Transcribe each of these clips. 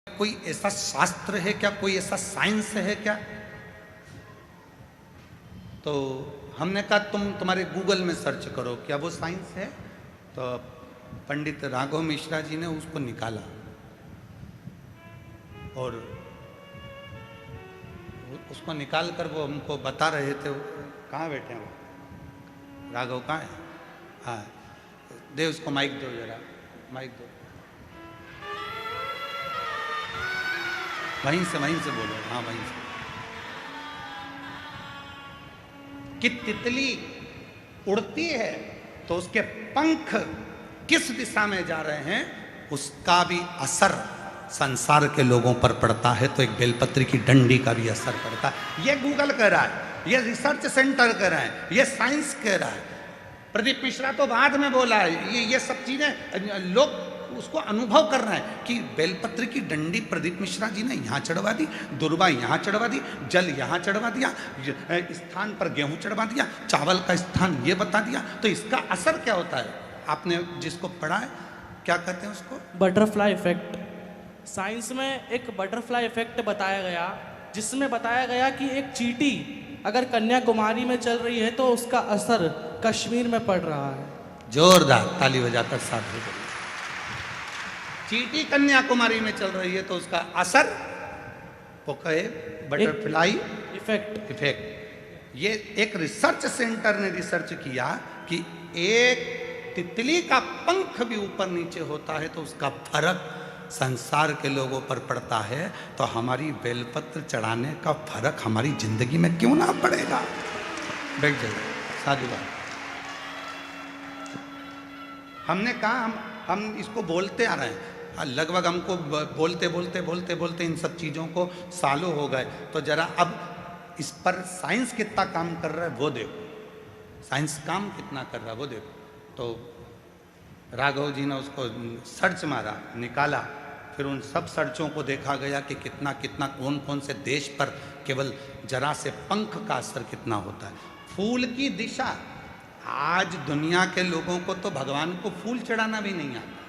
कोई ऐसा शास्त्र है क्या, कोई ऐसा साइंस है क्या? तो हमने कहा तुम्हारे गूगल में सर्च करो क्या वो साइंस है। तो पंडित राघव मिश्रा जी ने उसको निकाला और उसको निकाल कर वो हमको बता रहे थे। कहाँ बैठे हैं वो? राघव कहाँ है? हाँ, दे उसको माइक दो, जरा माइक दो। वहीं से बोलो। हाँ, वहीं से। कि तितली उड़ती है तो उसके पंख किस दिशा में जा रहे हैं उसका भी असर संसार के लोगों पर पड़ता है, तो एक बेलपत्री की डंडी का भी असर पड़ता है। ये गूगल कह रहा है, ये रिसर्च सेंटर कह रहा है, ये साइंस कह रहा है। प्रदीप मिश्रा तो बाद में बोला है। ये सब चीजें लोग उसको अनुभव कर रहे हैं कि बेलपत्र की डंडी प्रदीप मिश्रा जी ने यहाँ चढ़वा दी, दुर्वा यहाँ चढ़वा दी, जल यहाँ चढ़वा दिया, स्थान पर गेहूं चढ़वा दिया, चावल का स्थान ये बता दिया। तो इसका असर क्या होता है? आपने जिसको पढ़ा है क्या कहते हैं उसको? Butterfly effect. साइंस में एक बटरफ्लाई इफेक्ट बताया गया, जिसमें बताया गया कि एक चींटी अगर कन्याकुमारी में चल रही है तो उसका असर कश्मीर में पड़ रहा है। जोरदार ताली बजाकर साथ हो। चींटी कन्याकुमारी में चल रही है तो उसका असर वो कहे बटरफ्लाई इफेक्ट। ये एक रिसर्च सेंटर ने रिसर्च किया कि एक तितली का पंख भी ऊपर नीचे होता है तो उसका फर्क संसार के लोगों पर पड़ता है। तो हमारी बेलपत्र चढ़ाने का फर्क हमारी जिंदगी में क्यों ना पड़ेगा? बैठ जाइए, साधु बात। हमने कहा हम इसको बोलते आ रहे हैं, लगभग हमको बोलते इन सब चीज़ों को सालों हो गए। तो जरा अब इस पर साइंस कितना काम कर रहा है वो देखो, साइंस काम कितना कर रहा है वो देखो। तो राघव जी ने उसको सर्च मारा, निकाला, फिर उन सब सर्चों को देखा गया कि कितना कितना कौन कौन से देश पर केवल जरा से पंख का असर कितना होता है। फूल की दिशा, आज दुनिया के लोगों को तो भगवान को फूल चढ़ाना भी नहीं आता।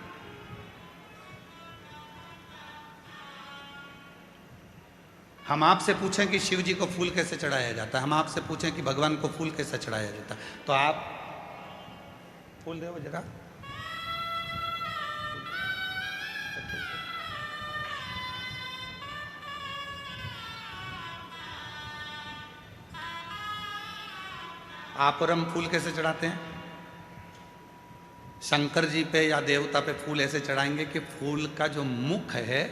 हम आपसे पूछें कि शिव जी को फूल कैसे चढ़ाया जाता है, हम आपसे पूछें कि भगवान को फूल कैसे चढ़ाया जाता है, तो आप फूल दे जरा। आप और हम फूल कैसे चढ़ाते हैं? शंकर जी पे या देवता पे फूल ऐसे चढ़ाएंगे कि फूल का जो मुख है